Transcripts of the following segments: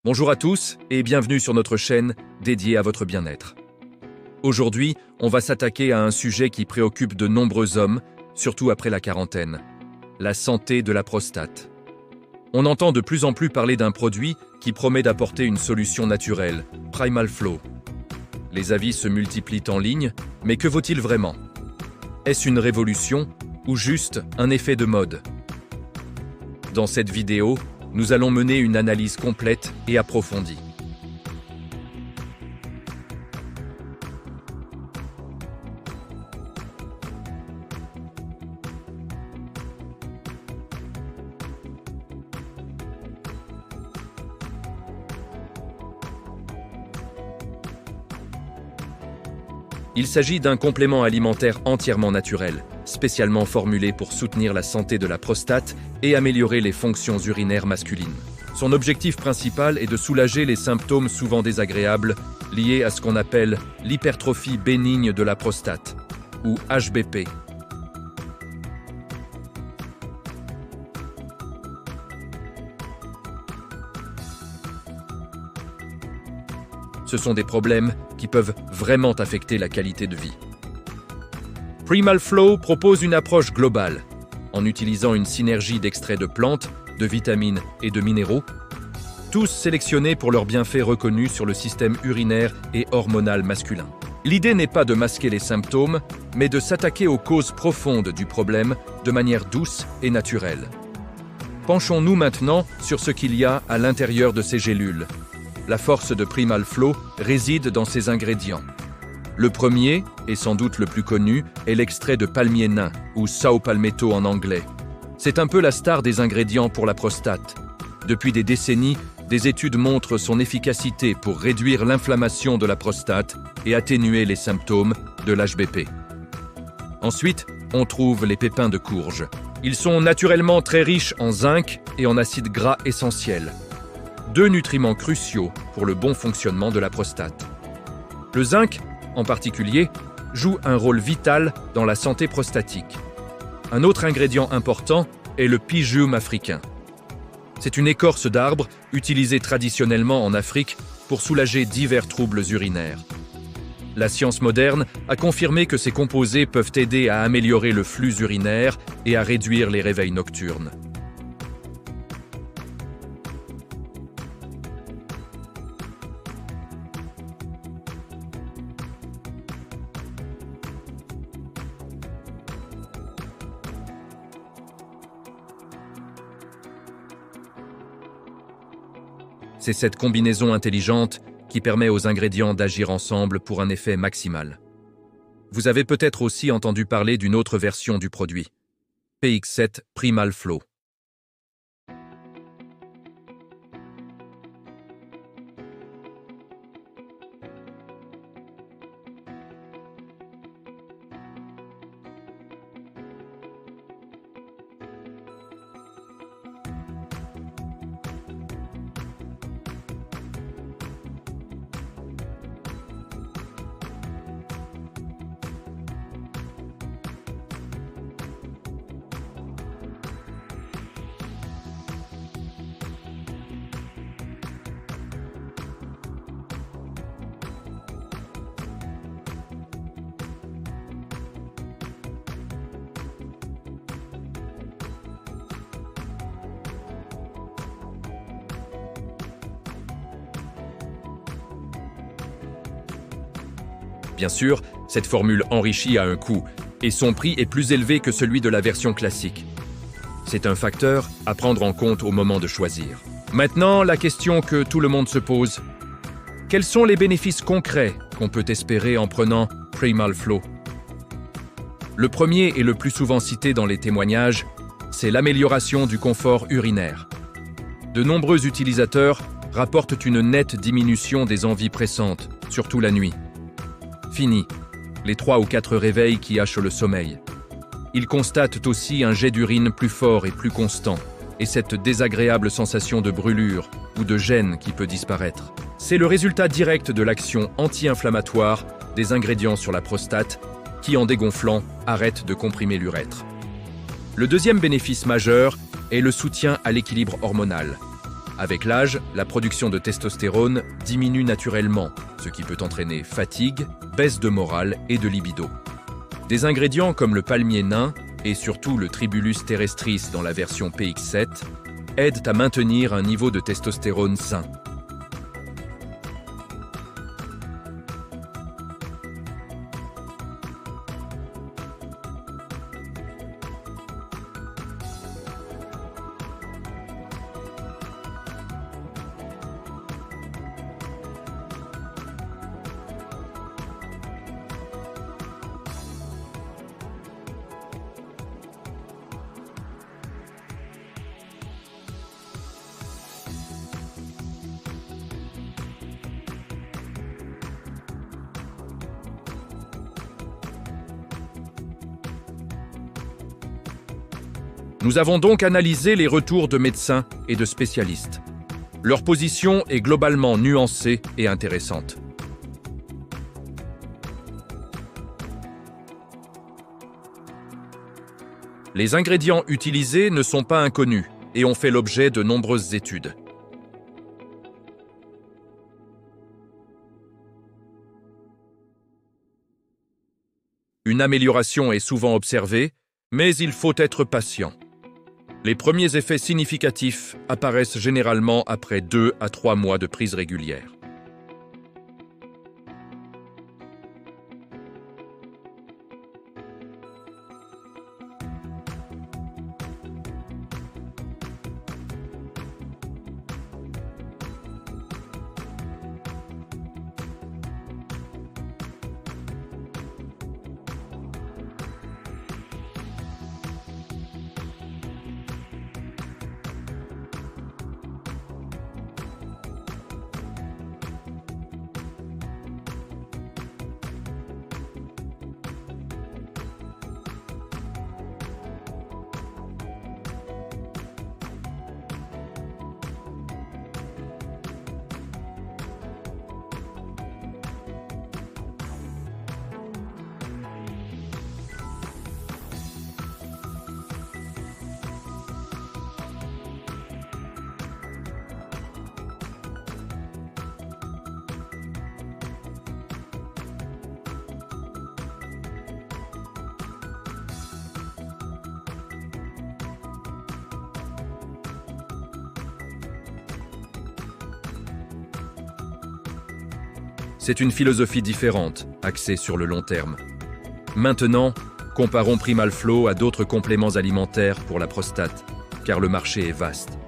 Bonjour à tous et bienvenue sur notre chaîne dédiée à votre bien-être. Aujourd'hui, on va s'attaquer à un sujet qui préoccupe de nombreux hommes, surtout après la quarantaine, la santé de la prostate. On entend de plus en plus parler d'un produit qui promet d'apporter une solution naturelle, Primal Flow. Les avis se multiplient en ligne, mais que vaut-il vraiment? Est-ce une révolution ou juste un effet de mode? Dans cette vidéo, nous allons mener une analyse complète et approfondie. Il s'agit d'un complément alimentaire entièrement naturel, spécialement formulé pour soutenir la santé de la prostate et améliorer les fonctions urinaires masculines. Son objectif principal est de soulager les symptômes souvent désagréables liés à ce qu'on appelle l'hypertrophie bénigne de la prostate, ou HBP. Ce sont des problèmes qui peuvent vraiment affecter la qualité de vie. Primal Flow propose une approche globale, en utilisant une synergie d'extraits de plantes, de vitamines et de minéraux, tous sélectionnés pour leurs bienfaits reconnus sur le système urinaire et hormonal masculin. L'idée n'est pas de masquer les symptômes, mais de s'attaquer aux causes profondes du problème de manière douce et naturelle. Penchons-nous maintenant sur ce qu'il y a à l'intérieur de ces gélules. La force de Primal Flow réside dans ses ingrédients. Le premier, et sans doute le plus connu, est l'extrait de palmier nain, ou saw palmetto en anglais. C'est un peu la star des ingrédients pour la prostate. Depuis des décennies, des études montrent son efficacité pour réduire l'inflammation de la prostate et atténuer les symptômes de l'HBP. Ensuite, on trouve les pépins de courge. Ils sont naturellement très riches en zinc et en acides gras essentiels. Deux nutriments cruciaux pour le bon fonctionnement de la prostate. Le zinc, en particulier, joue un rôle vital dans la santé prostatique. Un autre ingrédient important est le pygium africain. C'est une écorce d'arbre utilisée traditionnellement en Afrique pour soulager divers troubles urinaires. La science moderne a confirmé que ces composés peuvent aider à améliorer le flux urinaire et à réduire les réveils nocturnes. C'est cette combinaison intelligente qui permet aux ingrédients d'agir ensemble pour un effet maximal. Vous avez peut-être aussi entendu parler d'une autre version du produit, PX7 Primal Flow. Bien sûr, cette formule enrichie a un coût, et son prix est plus élevé que celui de la version classique. C'est un facteur à prendre en compte au moment de choisir. Maintenant, la question que tout le monde se pose. Quels sont les bénéfices concrets qu'on peut espérer en prenant Primal Flow? Le premier et le plus souvent cité dans les témoignages, c'est l'amélioration du confort urinaire. De nombreux utilisateurs rapportent une nette diminution des envies pressantes, surtout la nuit. Fini les 3 ou 4 réveils qui hachent le sommeil. Ils constatent aussi un jet d'urine plus fort et plus constant, et cette désagréable sensation de brûlure ou de gêne qui peut disparaître. C'est le résultat direct de l'action anti-inflammatoire des ingrédients sur la prostate qui, en dégonflant, arrêtent de comprimer l'urètre. Le deuxième bénéfice majeur est le soutien à l'équilibre hormonal. Avec l'âge, la production de testostérone diminue naturellement, ce qui peut entraîner fatigue, baisse de morale et de libido. Des ingrédients comme le palmier nain et surtout le Tribulus terrestris dans la version PX7 aident à maintenir un niveau de testostérone sain. Nous avons donc analysé les retours de médecins et de spécialistes. Leur position est globalement nuancée et intéressante. Les ingrédients utilisés ne sont pas inconnus et ont fait l'objet de nombreuses études. Une amélioration est souvent observée, mais il faut être patient. Les premiers effets significatifs apparaissent généralement après 2 à 3 mois de prise régulière. C'est une philosophie différente, axée sur le long terme. Maintenant, comparons Primal Flow à d'autres compléments alimentaires pour la prostate, car le marché est vaste.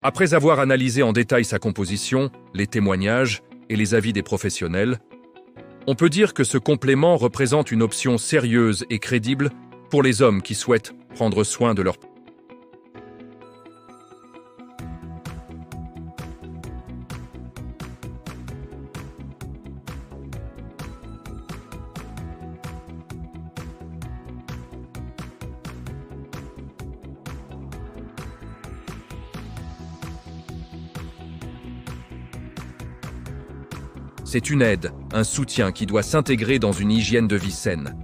Après avoir analysé en détail sa composition, les témoignages et les avis des professionnels, on peut dire que ce complément représente une option sérieuse et crédible pour les hommes qui souhaitent prendre soin de leur C'est une aide, un soutien qui doit s'intégrer dans une hygiène de vie saine.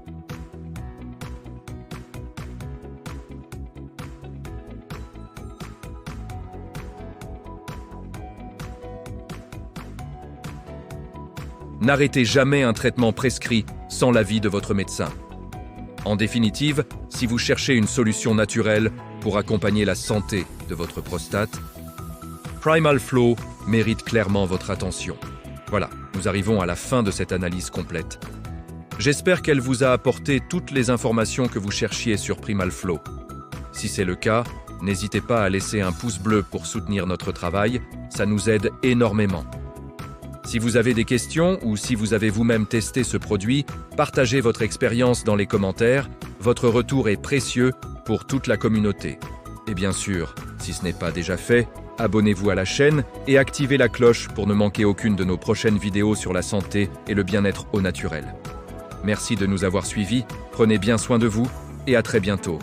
N'arrêtez jamais un traitement prescrit sans l'avis de votre médecin. En définitive, si vous cherchez une solution naturelle pour accompagner la santé de votre prostate, Primal Flow mérite clairement votre attention. Voilà, nous arrivons à la fin de cette analyse complète. J'espère qu'elle vous a apporté toutes les informations que vous cherchiez sur Primal Flow. Si c'est le cas, n'hésitez pas à laisser un pouce bleu pour soutenir notre travail, ça nous aide énormément. Si vous avez des questions ou si vous avez vous-même testé ce produit, partagez votre expérience dans les commentaires, votre retour est précieux pour toute la communauté. Et bien sûr, si ce n'est pas déjà fait, abonnez-vous à la chaîne et activez la cloche pour ne manquer aucune de nos prochaines vidéos sur la santé et le bien-être au naturel. Merci de nous avoir suivis, prenez bien soin de vous et à très bientôt.